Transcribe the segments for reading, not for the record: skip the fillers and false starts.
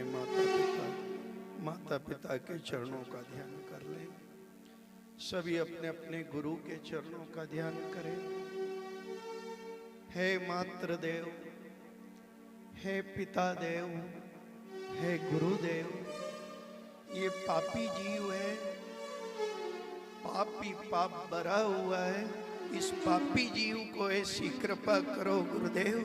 अपने माता पिता के चरणों का ध्यान कर लें। सभी अपने अपने गुरु के चरणों का ध्यान करें। हे मातृदेव, हे पिता देव, हे गुरुदेव, ये पापी जीव है, पापी पाप भरा हुआ है। इस पापी जीव को ऐसी कृपा करो गुरुदेव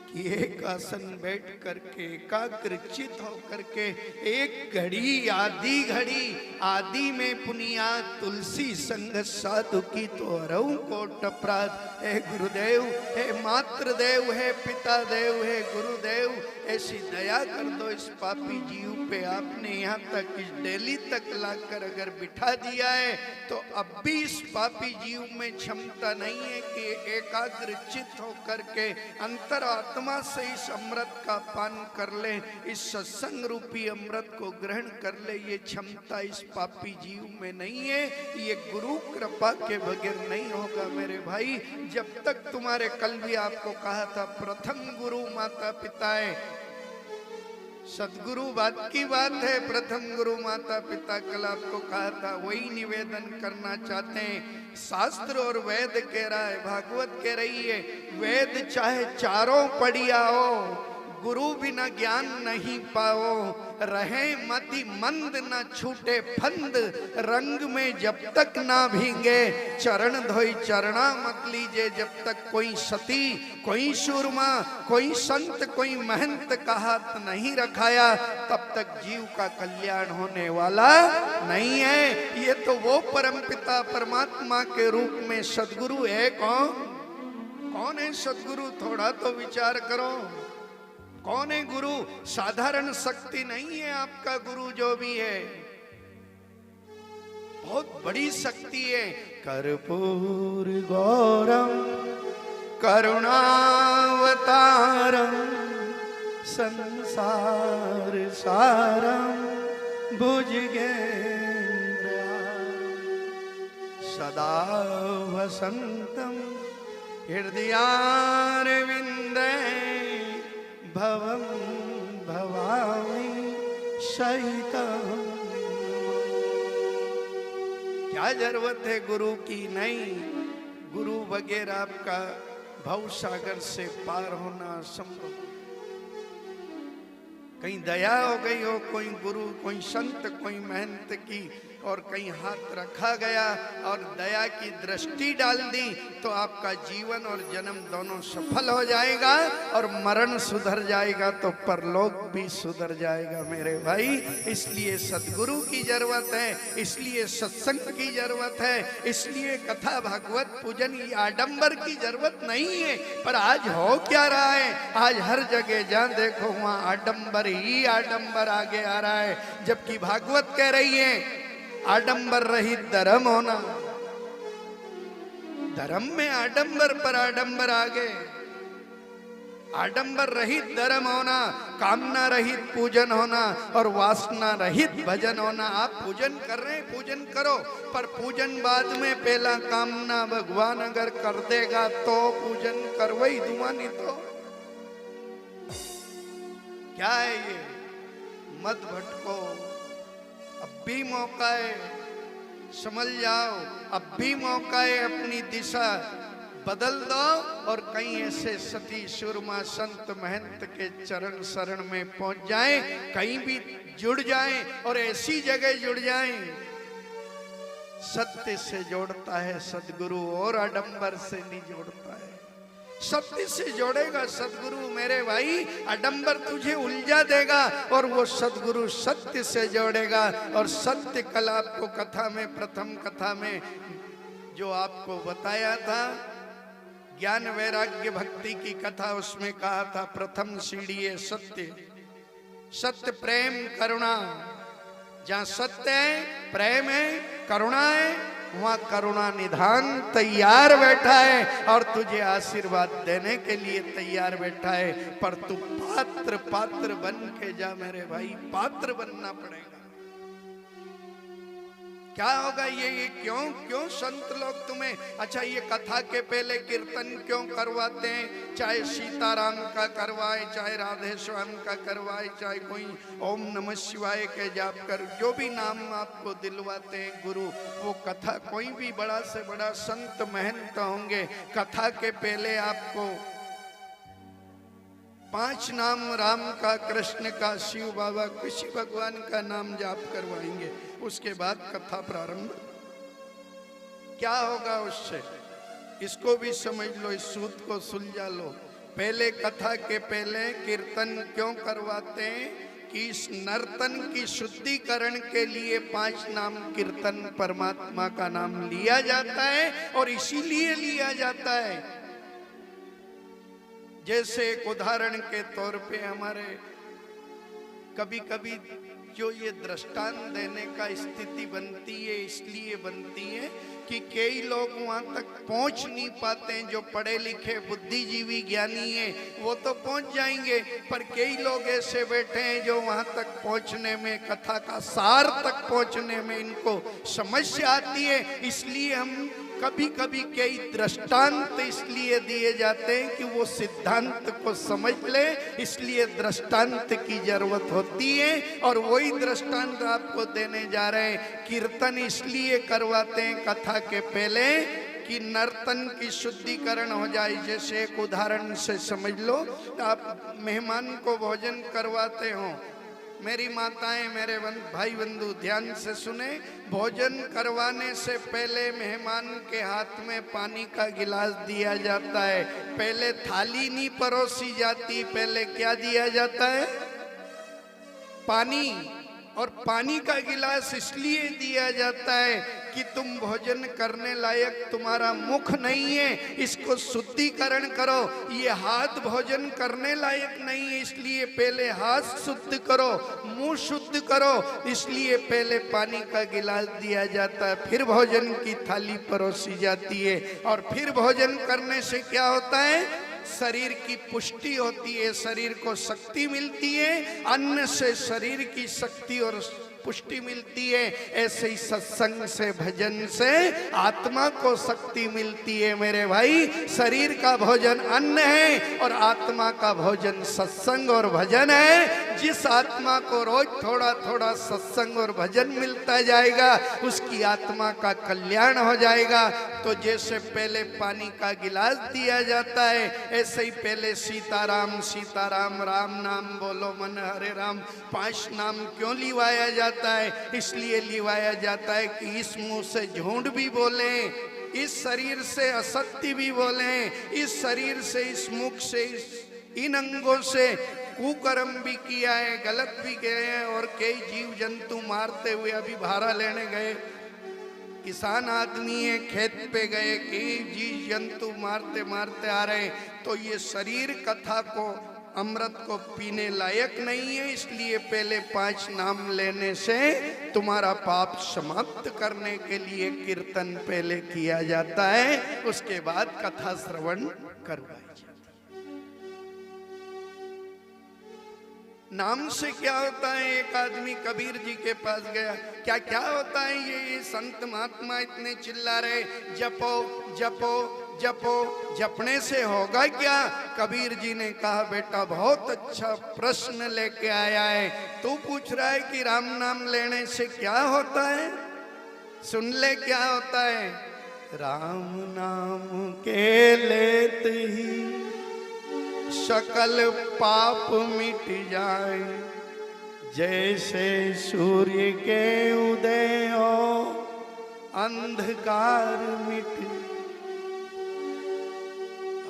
कि एक आसन बैठ करके एकाग्रचित होकर के एक घड़ी आदि में पुनिया तुलसी संग साधु की तो हरऊ कोट अपराध। हे गुरुदेव, हे मातृदेव, हे पिता देव, हे गुरुदेव, ऐसी दया कर दो इस पापी जीव पे। आपने यहाँ तक इस डेली तक लाकर अगर बिठा दिया है तो अब भी इस पापी जीव में क्षमता नहीं है कि एकाग्रचित होकर के अंतरात्मा से इस अमृत का पान कर ले, इस सत्संग रूपी अमृत को ग्रहण कर ले। ये क्षमता इस पापी जीव में नहीं है। ये गुरु कृपा के बगैर नहीं होगा मेरे भाई। जब तक तुम्हारे, कल भी आपको कहा था, प्रथम गुरु माता पिता है। सदगुरु बात की बात है, प्रथम गुरु माता पिता, कल आपको कहा था। वही निवेदन करना चाहते हैं। शास्त्र और वेद कह रहा है, भागवत कह रही है, वेद चाहे चारों पढ़ी आओ, गुरु बिना ज्ञान नहीं पाओ। रहे मति मंद न छूटे फंद, रंग में जब तक ना भींगे, चरण धोई चरणा मत लीजिए। जब तक कोई सती, कोई सूरमा, कोई संत, कोई महंत का हाथ नहीं रखाया, तब तक जीव का कल्याण होने वाला नहीं है। ये तो वो परमपिता परमात्मा के रूप में सदगुरु है। कौन है सदगुरु? थोड़ा तो विचार करो। कौन है गुरु? साधारण शक्ति नहीं है आपका गुरु जो भी है, बहुत बड़ी शक्ति है। कर्पूर गौरम करुणावतारम संसार सारम भुजगेन्द्र सदा वसंतम हृदयारविंदे भवं भवामि सहितम। क्या जरूरत है गुरु की? नहीं, गुरु बगैर आपका भव सागर से पार होना असंभव। कहीं दया हो गई हो, कोई गुरु, कोई संत, कोई महंत की, और कहीं हाथ रखा गया और दया की दृष्टि डाल दी, तो आपका जीवन और जन्म दोनों सफल हो जाएगा और मरण सुधर जाएगा तो परलोक भी सुधर जाएगा मेरे भाई। इसलिए सदगुरु की जरूरत है, इसलिए सत्संग की जरूरत है, इसलिए कथा भागवत पूजन आडंबर की जरूरत नहीं है। पर आज हो क्या रहा है? आज हर जगह जहाँ देखो वहाँ आडंबर ही आडंबर आगे आ रहा है। जबकि भागवत कह रही है आडंबर रहित धर्म होना। धर्म में आडंबर पर आडंबर आ गए। आडंबर रहित धर्म होना, कामना रहित पूजन होना और वासना रहित भजन होना। आप पूजन कर रहे हैं, पूजन करो, पर पूजन बाद में, पहला कामना भगवान अगर कर देगा तो पूजन करवई दूंगा, नहीं तो क्या है ये? मत भटको, अब भी मौका है, समझ जाओ, अब भी मौका है। अपनी दिशा बदल दो और कहीं ऐसे सती सूरमा संत महंत के चरण शरण में पहुंच जाएं, कहीं भी जुड़ जाएं और ऐसी जगह जुड़ जाएं। सत्य से जोड़ता है सदगुरु और आडंबर से नहीं जोड़ता है। सत्य से जोड़ेगा सदगुरु मेरे भाई, आडंबर तुझे उलझा देगा और वो सदगुरु सत्य से जोड़ेगा। और सत्य कल आपको कथा में, प्रथम कथा में जो आपको बताया था, ज्ञान वैराग्य भक्ति की कथा, उसमें कहा था प्रथम सीढ़ी है सत्य। सत्य, प्रेम, करुणा। जहाँ सत्य है, प्रेम है, करुणा है, वहाँ करुणा निधान तैयार बैठा है और तुझे आशीर्वाद देने के लिए तैयार बैठा है। पर तू पात्र बन के जा मेरे भाई, पात्र बनना पड़ेगा। क्या होगा ये क्यों क्यों संत लोग तुम्हें, अच्छा ये कथा के पहले कीर्तन क्यों करवाते हैं? चाहे सीताराम का करवाए, चाहे राधे श्याम का करवाए, चाहे कोई ओम नमः शिवाय के जाप कर, जो भी नाम आपको दिलवाते हैं गुरु, वो कथा कोई भी बड़ा से बड़ा संत महंत होंगे, कथा के पहले आपको 5 नाम राम का, कृष्ण का, शिव बाबा, किसी भगवान का नाम जाप करवाएंगे, उसके बाद कथा प्रारंभ। क्या होगा उससे, इसको भी समझ लो, इस सूत को सुलझा लो। पहले कथा के पहले कीर्तन क्यों करवाते हैं? कि इस नर्तन की शुद्धिकरण के लिए 5 नाम कीर्तन परमात्मा का नाम लिया जाता है, और इसीलिए लिया जाता है। जैसे एक उदाहरण के तौर पे हमारे कभी कभी जो ये दृष्टांत देने का स्थिति बनती है, इसलिए बनती है कि कई लोग वहां तक पहुंच नहीं पाते हैं। जो पढ़े लिखे बुद्धिजीवी ज्ञानी हैं वो तो पहुंच जाएंगे, पर कई लोग ऐसे बैठे हैं जो वहां तक पहुंचने में, कथा का सार तक पहुंचने में इनको समस्या आती है। इसलिए हम कभी कभी कई दृष्टांत इसलिए दिए जाते हैं कि वो सिद्धांत को समझ ले, इसलिए दृष्टांत की जरूरत होती है। और वही दृष्टांत आपको देने जा रहे हैं। कीर्तन इसलिए करवाते हैं कथा के पहले कि नर्तन की शुद्धिकरण हो जाए। जैसे एक उदाहरण से समझ लो, आप मेहमान को भोजन करवाते हो, मेरी माताएं, मेरे भाई बंधु ध्यान से सुने, भोजन करवाने से पहले मेहमान के हाथ में पानी का गिलास दिया जाता है। पहले थाली नहीं परोसी जाती, पहले क्या दिया जाता है? पानी। और पानी का गिलास इसलिए दिया जाता है कि तुम भोजन करने लायक तुम्हारा मुख नहीं है, इसको शुद्धिकरण करो। ये हाथ भोजन करने लायक नहीं है, इसलिए पहले हाथ शुद्ध करो, मुंह शुद्ध करो, इसलिए पहले पानी का गिलास दिया जाता है, फिर भोजन की थाली परोसी जाती है। और फिर भोजन करने से क्या होता है? शरीर की पुष्टि होती है, शरीर को शक्ति मिलती है। अन्न से शरीर की शक्ति और पुष्टि मिलती है। ऐसे ही सत्संग से, भजन से आत्मा को शक्ति मिलती है। मेरे भाई, शरीर का भोजन अन्न है और आत्मा का भोजन सत्संग और भजन है। जिस आत्मा को रोज थोड़ा थोड़ा सत्संग और भजन मिलता जाएगा, उसकी आत्मा का कल्याण हो जाएगा। तो जैसे पहले पानी का गिलास दिया जाता है, ऐसे ही पहले सीताराम सीताराम, राम नाम बोलो मन हरे राम, 5 नाम क्यों लिवाया जाता है? इसलिए लिवाया जाता है कि इस मुंह से झूठ भी बोले, इस शरीर से असत्य भी बोले, इस शरीर से, इस मुख से, इन अंगों से कुकर्म भी किया है, गलत भी गए हैं। और कई जीव जंतु मारते हुए, अभी भाड़ा लेने गए, किसान आदमी है, खेत पे गए, कई जीव जंतु मारते मारते आ रहे। तो ये शरीर कथा को, अमृत को पीने लायक नहीं है, इसलिए पहले 5 नाम लेने से तुम्हारा पाप समाप्त करने के लिए कीर्तन पहले किया जाता है, उसके बाद कथा श्रवण करवाई जाती है। नाम से क्या होता है? एक आदमी कबीर जी के पास गया, क्या क्या होता है ये संत महात्मा इतने चिल्ला रहे, जपो जपो जपो, जपने से होगा क्या? कबीर जी ने कहा, बेटा बहुत अच्छा प्रश्न लेके आया है। तू पूछ रहा है कि राम नाम लेने से क्या होता है? सुन ले क्या होता है। राम नाम के लेते ही सकल पाप मिट जाए, जैसे सूर्य के उदय हो अंधकार मिट।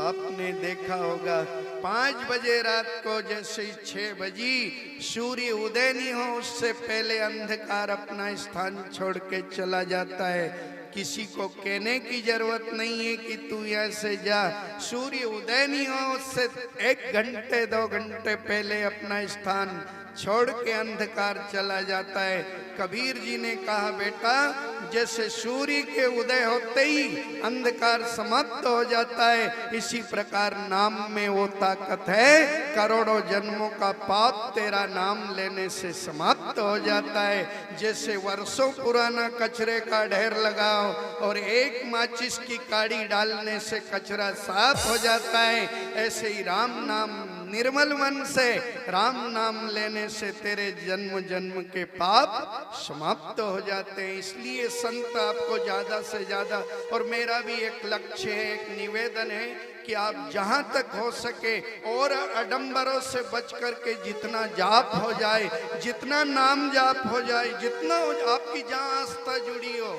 आपने देखा होगा 5 बजे रात को जैसे 6 बजी सूर्य उदय नहीं हो, उससे पहले अंधकार अपना स्थान छोड़ के चला जाता है। किसी को कहने की जरूरत नहीं है कि तू यहाँ से जा। सूर्य उदय नहीं हो, उससे 1 घंटे 2 घंटे पहले अपना स्थान छोड़ के अंधकार चला जाता है। कबीर जी ने कहा, बेटा जैसे सूर्य के उदय होते ही अंधकार समाप्त हो जाता है, इसी प्रकार नाम में वो ताकत है, करोड़ों जन्मों का पाप तेरा नाम लेने से समाप्त हो जाता है। जैसे वर्षों पुराना कचरे का ढेर लगाओ और एक माचिस की काड़ी डालने से कचरा साफ हो जाता है, ऐसे ही राम नाम निर्मल मन से राम नाम लेने से तेरे जन्म जन्म के पाप समाप्त हो जाते हैं। इसलिए संत आपको ज्यादा से ज्यादा, और मेरा भी एक लक्ष्य है, एक निवेदन है कि आप जहां तक हो सके और आडंबरों से बच करके जितना जाप हो जाए, जितना नाम जाप हो जाए, जितना आपकी जहां आस्था जुड़ी हो,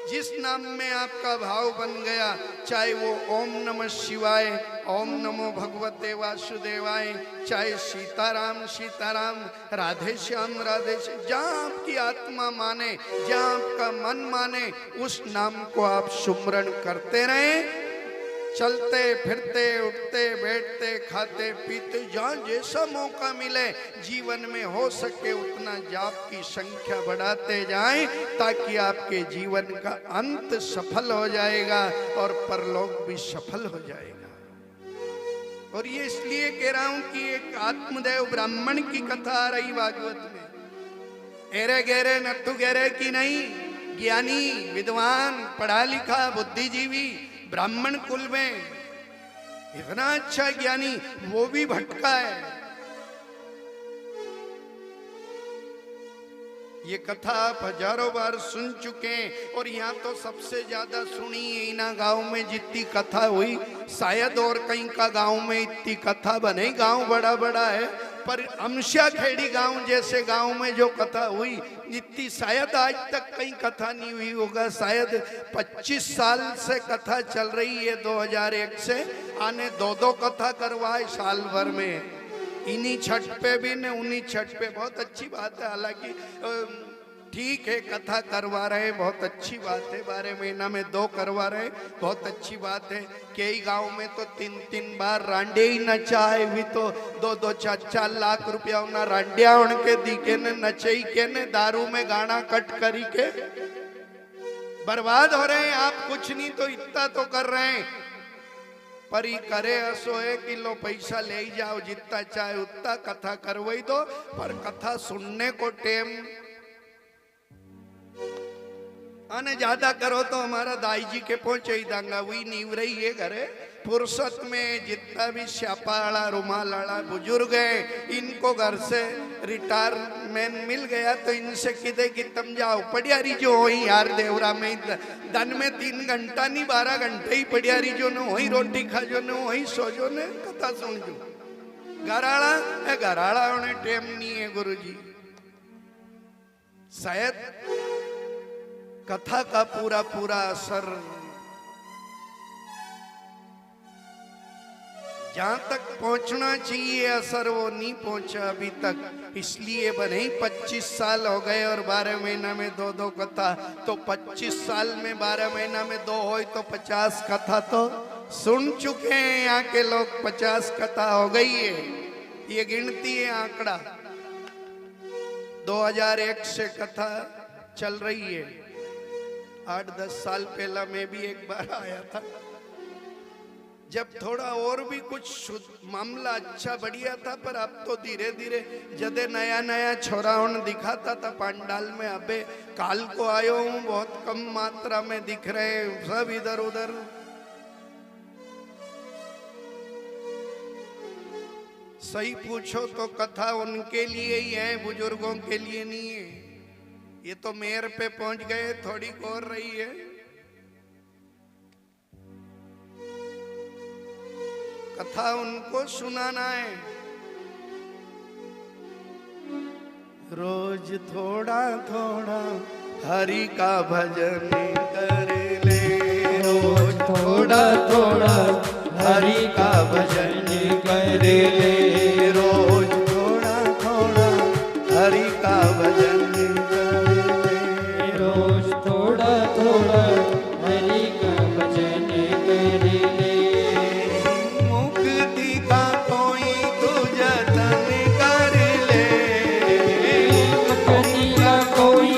जिस नाम में आपका भाव बन गया, चाहे वो ओम नमः शिवाय, ओम नमो भगवते वासुदेवाय, चाहे सीताराम सीताराम, राधे श्याम राधे श्याम, जहाँ आपकी आत्मा माने, जहाँ आपका मन माने, उस नाम को आप सुमरण करते रहें। चलते फिरते उठते बैठते खाते पीते जहाँ जैसा मौका मिले जीवन में हो सके उतना जाप की संख्या बढ़ाते जाएं, ताकि आपके जीवन का अंत सफल हो जाएगा और परलोक भी सफल हो जाएगा। और ये इसलिए कह रहा हूं कि एक आत्मदेव ब्राह्मण की कथा आ रही भागवत में, एरे गहरे नत्थु गहरे की नहीं, ज्ञानी विद्वान पढ़ा लिखा बुद्धिजीवी ब्राह्मण कुल में इतना अच्छा ज्ञानी, वो भी भटका है। ये कथा आप हजारों बार सुन चुके हैं, और यहाँ तो सबसे ज्यादा सुनी है इना गांव में जितनी कथा हुई, शायद और कहीं का गांव में इतनी कथा बने। गांव बड़ा बड़ा है, पर अमशा खेड़ी गांव जैसे गांव में जो कथा हुई इतनी शायद आज तक कहीं कथा नहीं हुई होगा। शायद 25 साल से कथा चल रही है, 2001 से आने दो कथा करवाए साल भर में, इन्हीं छठ पे भी ने उन्हीं छठ पे। बहुत अच्छी बात है, हालांकि ठीक है कथा करवा रहे, बहुत अच्छी बात है, 12 महीना में 2 करवा रहे, बहुत अच्छी बात है। कई गांव में तो 3-3 बार रांडे ही नचाए भी, तो 2-2 4-4 लाख रुपया उन्हें रांडिया उनके दिखे ने नचई के ने दारू में गाना कट करी के बर्बाद हो रहे हैं। आप कुछ नहीं तो इतना तो कर रहे हैं, पर ही करे असो है कि लो पैसा ले ही जाओ, जितना चाहे उतना कथा करवाई दो, पर कथा सुनने को टेम आने ज्यादा करो तो हमारा दाई जी के पहुंचे ही दांगा वही नीव रही है घरे। फुर्सत में जितना भी स्यापाड़ा रुमालाड़ा बुजुर्ग है, इनको घर से रिटायरमेंट मिल गया तो इनसे किदे कि तुम जाओ पड़ियारी जो हो यार देवरा में दिन में 3 घंटा नहीं 12 घंटे ही पड़ियारी जो ने वही रोटी खा जो ने वही सो जो ने कथा सुन जो। घराड़ा उन्हें टेम नहीं है गुरु जी। शायद कथा का पूरा पूरा असर जहां तक पहुंचना चाहिए असर वो नहीं पहुंचा अभी तक। इसलिए बने 25 साल हो गए और 12 महीना में 2-2 कथा, तो 25 साल में 12 महीना में 2 हो तो 50 कथा तो सुन चुके हैं यहाँ के लोग। 50 कथा हो गई है, ये गिनती है आंकड़ा। 2001 से कथा चल रही है। 8-10 साल पहला मैं भी एक बार आया था, जब थोड़ा और भी कुछ मामला अच्छा बढ़िया था, पर अब तो धीरे धीरे जदे नया नया छोरावन दिखाता था पंडाल में, अबे काल को आयो हूँ बहुत कम मात्रा में दिख रहे सब इधर उधर। सही पूछो तो कथा उनके लिए ही है, बुजुर्गों के लिए नहीं है। ये तो मेयर पे पहुंच गए, थोड़ी और रही है। कथा उनको सुनाना है। रोज थोड़ा थोड़ा हरि का भजन कर ले, रोज थोड़ा थोड़ा हरि का भजन कर ले, रोज थोड़ा थोड़ा हरि का भजन कर ले, रोज थोड़ा थोड़ा हरि का भजन कर ले। मुक्ति का कोई तू जतन कर ले, मुक्ति का कोई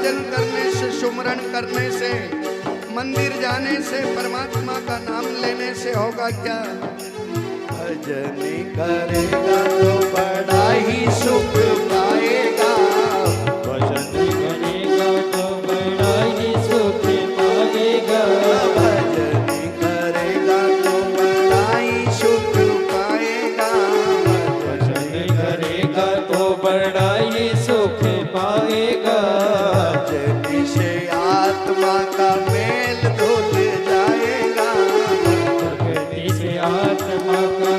भजन करने से, सुमरन करने से, मंदिर जाने से, परमात्मा का नाम लेने से होगा क्या? भजन करेगा तो बड़ा ही सुख पाएगा। भजन करेगा तो बड़ा ही सुख पाएगा। भजन करेगा तो बड़ा ही सुख पाएगा। भजन करेगा तो बड़ा ही सुख पाएगा। भजन से आत्मा का मेल धुल जाएगा। भक्ति से आत्मा का